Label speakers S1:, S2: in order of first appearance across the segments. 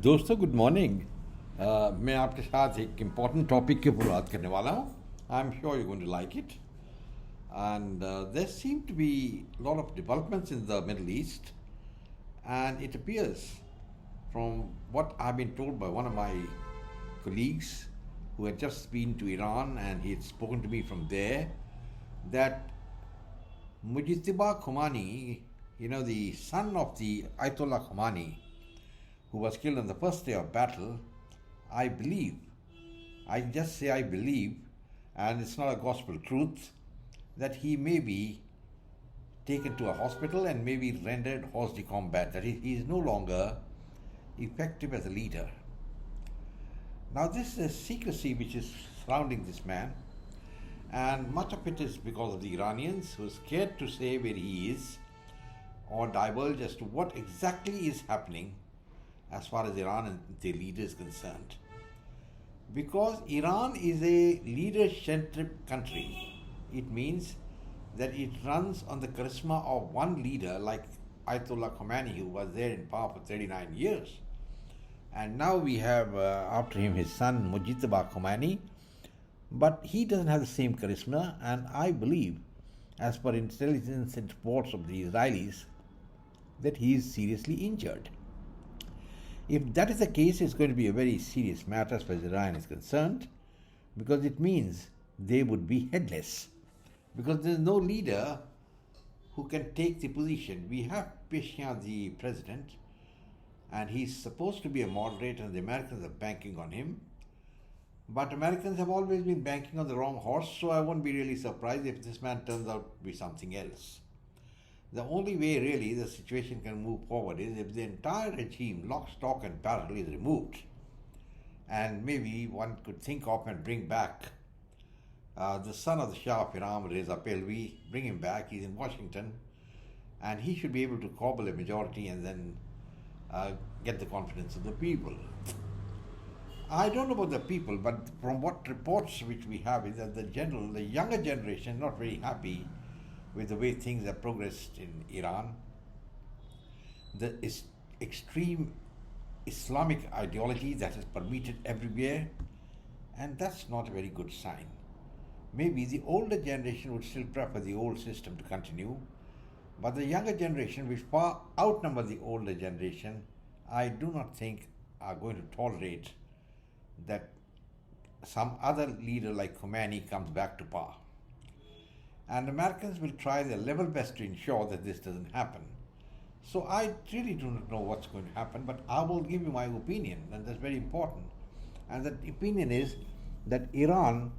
S1: दोस्तों good morning. मैं आपके साथ एक इम्पॉर्टेंट टॉपिक के ऊपर बात करने वाला हूँ। I am sure you going to like it and there seem to be lot of developments in the Middle East and it appears from what I've been told by one of my colleagues who had just been to Iran and he had spoken to me from there that Mojitaba Khomeni, the son of the Ayatollah Khomeni, who was killed on the first day of battle, I just say I believe, and it's not a gospel truth, that he may be taken to a hospital and may be rendered hors de combat, that he is no longer effective as a leader. Now, this is a secrecy which is surrounding this man, and much of it is because of the Iranians who are scared to say where he is or divulge as to what exactly is happening as far as Iran and their leader is concerned. Because Iran is a leader-centric country, it means that it runs on the charisma of one leader like Ayatollah Khomeni, who was there in power for 39 years. And now we have after him his son Mojitaba Khomeni, but he doesn't have the same charisma, and I believe, as per intelligence reports of the Israelis, that he is seriously injured. If that is the case, it's going to be a very serious matter as far as Iran is concerned, because it means they would be headless. Because there is no leader who can take the position. We have Peshyan, the president, and he's supposed to be a moderator, and the Americans are banking on him. But Americans have always been banking on the wrong horse, so I won't be really surprised if this man turns out to be something else. The only way really the situation can move forward is if the entire regime, lock, stock and barrel, is removed. And maybe one could think of and bring back the son of the Shah of Iran, Reza Pahlavi, bring him back. He's in Washington, and he should be able to cobble a majority and then get the confidence of the people. I don't know about the people, but from what reports which we have is that the younger generation, not very happy with the way things have progressed in Iran. The extreme Islamic ideology that is permeated everywhere, and that's not a very good sign. Maybe the older generation would still prefer the old system to continue, but the younger generation, which far outnumber the older generation, I do not think are going to tolerate that some other leader like Khomeini comes back to power. And Americans will try their level best to ensure that this doesn't happen. So I really do not know what's going to happen, but I will give you my opinion, and that's very important. And that opinion is that Iran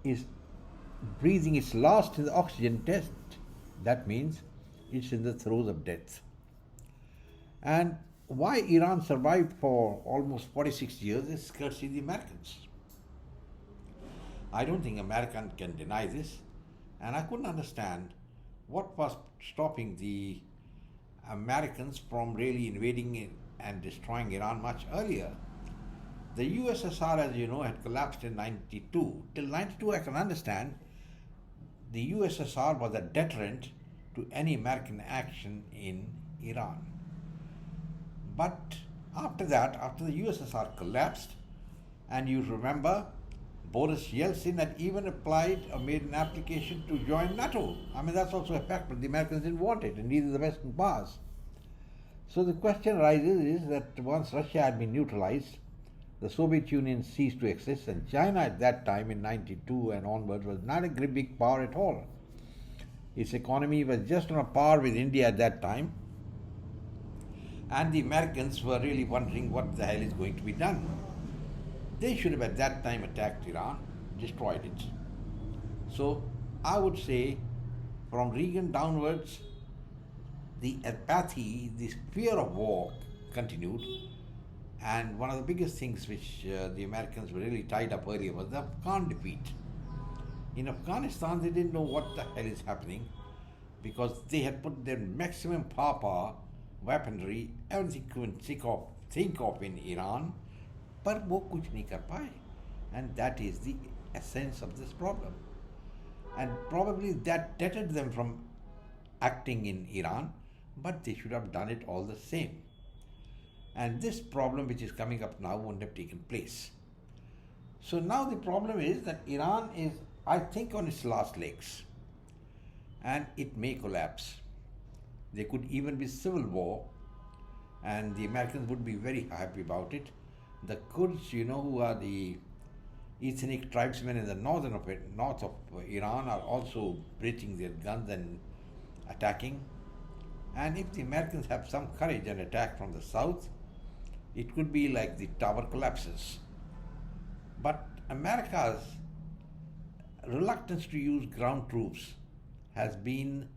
S1: is breathing its last in the oxygen test. That means it's in the throes of death. And why Iran survived for almost 46 years is courtesy of the Americans. I don't think Americans can deny this, and I couldn't understand what was stopping the Americans from really invading and destroying Iran much earlier. The USSR, as you know, had collapsed in 92. Till 92, I can understand the USSR was a deterrent to any American action in Iran. But after that, after the USSR collapsed, and you remember, Boris Yeltsin had even applied or made an application to join NATO. I mean, that's also a fact, but the Americans didn't want it, and neither the Western powers. So the question arises is that once Russia had been neutralized, the Soviet Union ceased to exist, and China at that time in 92 and onwards was not a big power at all. Its economy was just on a par with India at that time, and the Americans were really wondering what the hell is going to be done. They should have at that time attacked Iran, destroyed it. So I would say from Reagan downwards, the apathy, this fear of war continued. And one of the biggest things which the Americans were really tied up earlier was the Afghan defeat. In Afghanistan, they didn't know what the hell is happening because they had put their maximum power, weaponry, everything you can think of in Iran, but wo kuch nahi kar paaye. And that is the essence of this problem. And probably that deterred them from acting in Iran, but they should have done it all the same. And this problem which is coming up now wouldn't have taken place. So now the problem is that Iran is, I think, on its last legs, and it may collapse. There could even be civil war, and the Americans would be very happy about it. The Kurds, who are the ethnic tribesmen in the north of Iran, are also breaching their guns and attacking. And if the Americans have some courage and attack from the south, it could be like the tower collapses. But America's reluctance to use ground troops has been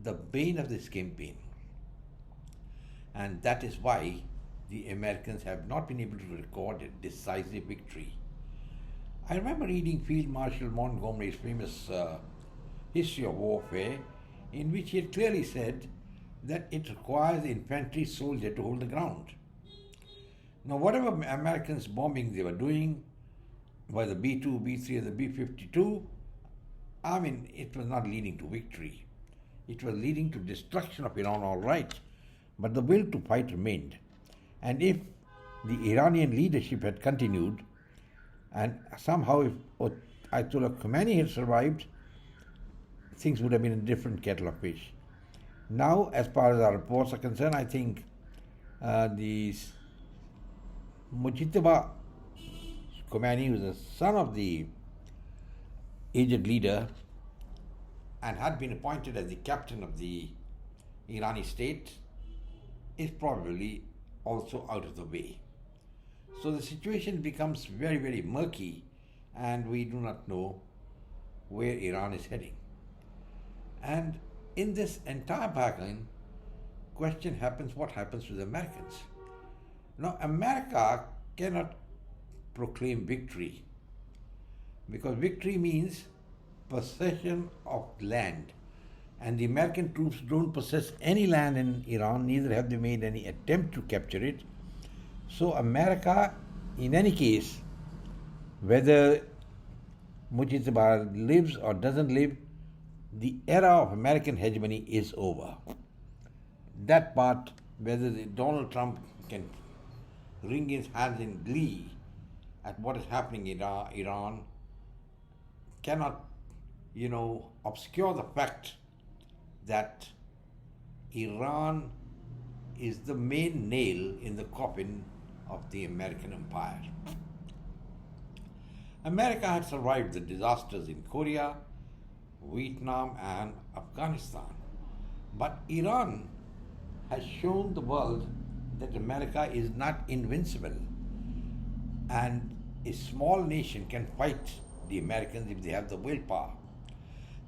S1: the bane of this campaign. And that is why the Americans have not been able to record a decisive victory. I remember reading Field Marshal Montgomery's famous History of Warfare, in which he had clearly said that it requires the infantry soldier to hold the ground. Now, whatever Americans bombing they were doing, by the B-2, B-3, and the B-52, it was not leading to victory. It was leading to destruction of Iran, all right, but the will to fight remained. And if the Iranian leadership had continued, and somehow if Ayatollah Khomeni had survived, things would have been a different kettle of fish. Now, as far as our reports are concerned, I think the Mojitaba Khomeni, who is the son of the aged leader and had been appointed as the captain of the Irani state, is probably also out of the way. So the situation becomes very, very murky, and we do not know where Iran is heading. And in this entire bargain, question happens, what happens to the Americans? Now, America cannot proclaim victory, because victory means possession of land, and the American troops don't possess any land in Iran, neither have they made any attempt to capture it. So America, in any case, whether Mujitaba lives or doesn't live, the era of American hegemony is over. That part, whether Donald Trump can wring his hands in glee at what is happening in Iran, cannot, obscure the fact that Iran is the main nail in the coffin of the American empire. America had survived the disasters in Korea, Vietnam, and Afghanistan. But Iran has shown the world that America is not invincible, and a small nation can fight the Americans if they have the willpower.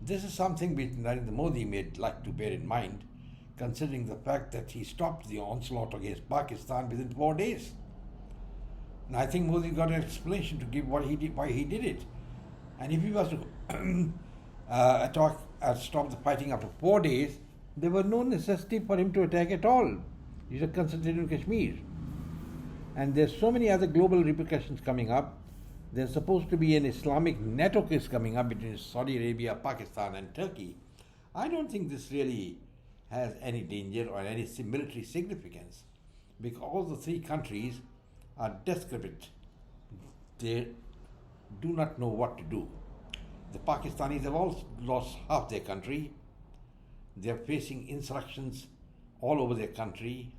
S1: This is something which Narendra Modi may like to bear in mind, considering the fact that he stopped the onslaught against Pakistan within 4 days. And I think Modi got an explanation to give why he did it. And if he was to stop the fighting after 4 days, there was no necessity for him to attack at all. He should concentrate on Kashmir. And there's so many other global repercussions coming up. There's supposed to be an Islamic NATO case coming up between Saudi Arabia, Pakistan, and Turkey. I don't think this really has any danger or any military significance, because all the three countries are desperate. They do not know what to do. The Pakistanis have all lost half their country. They are facing insurrections all over their country,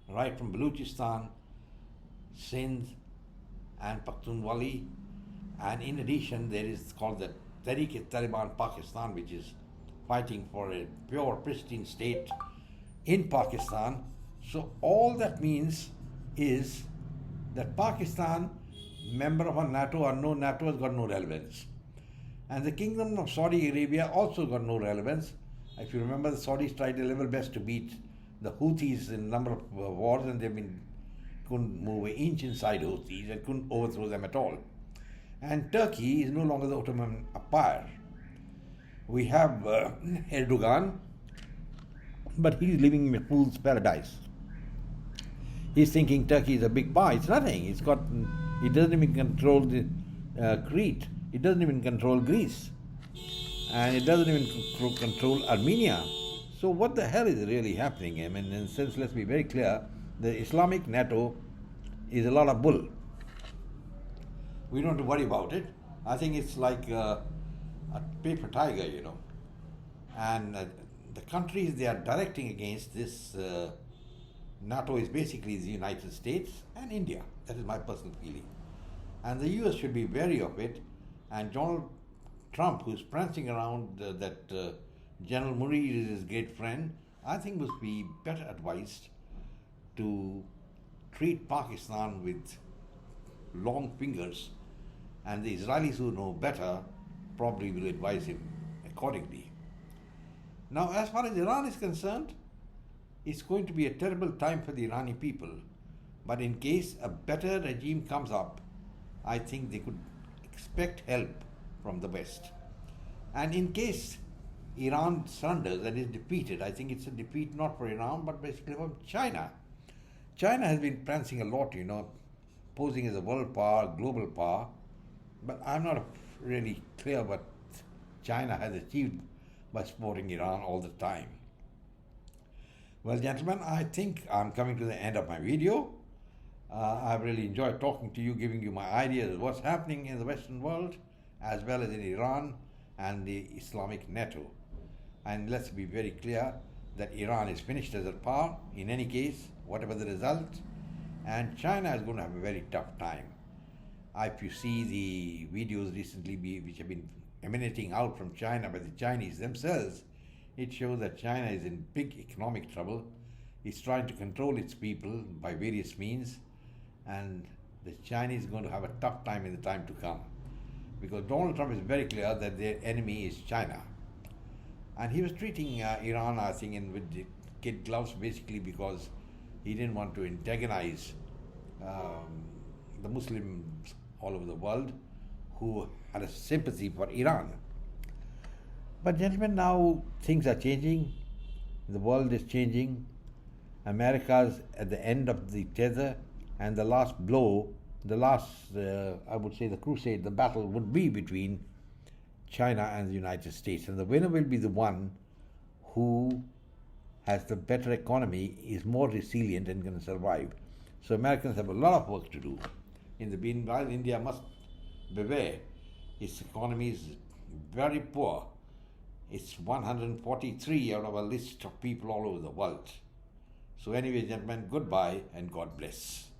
S1: right from Balochistan, Sindh, and Pakhtunwali. And in addition, there is called the Tehreek-e-Taliban Pakistan, which is fighting for a pure, pristine state in Pakistan. So all that means is that Pakistan, member of a NATO or no NATO, has got no relevance. And the Kingdom of Saudi Arabia also got no relevance. If you remember, the Saudis tried their level best to beat the Houthis in a number of wars, and couldn't move an inch inside Houthis and couldn't overthrow them at all. And Turkey is no longer the Ottoman Empire. We have Erdogan, but he's living in a fool's paradise. He's thinking Turkey is a big power. It's nothing. He doesn't even control Crete. He doesn't even control Greece. And it doesn't even control Armenia. So what the hell is really happening? I mean, in a sense, let's be very clear, the Islamic NATO is a lot of bull. We don't have to worry about it. I think it's like a paper tiger, And the countries they are directing against this NATO is basically the United States and India. That is my personal feeling. And the US should be wary of it. And Donald Trump, who's prancing around that General Murray is his great friend, I think must be better advised to treat Pakistan with long fingers, and the Israelis who know better probably will advise him accordingly. Now, as far as Iran is concerned, it's going to be a terrible time for the Iranian people, but in case a better regime comes up, I think they could expect help from the West. And in case Iran surrenders and is defeated, I think it's a defeat not for Iran, but basically for China. China has been prancing a lot, posing as a world power, global power, but I'm not really clear what China has achieved by supporting Iran all the time. Well, gentlemen, I think I'm coming to the end of my video. I've really enjoyed talking to you, giving you my ideas of what's happening in the Western world, as well as in Iran and the Islamic NATO. And let's be very clear that Iran is finished as a power, in any case, whatever the result, and China is going to have a very tough time. If you see the videos recently which have been emanating out from China by the Chinese themselves, it shows that China is in big economic trouble. It's trying to control its people by various means, and the Chinese are going to have a tough time in the time to come, because Donald Trump is very clear that their enemy is China. And he was treating Iran, I think, with the kid gloves, basically because he didn't want to antagonize the Muslims all over the world who had a sympathy for Iran. But gentlemen, now things are changing. The world is changing. America's at the end of the tether, and the last blow, I would say the crusade, the battle would be between China and the United States. And the winner will be the one who has the better economy, is more resilient and can survive. So Americans have a lot of work to do. In the meanwhile, India must beware. Its economy is very poor. It's 143 out of a list of people all over the world. So anyway, gentlemen, goodbye and God bless.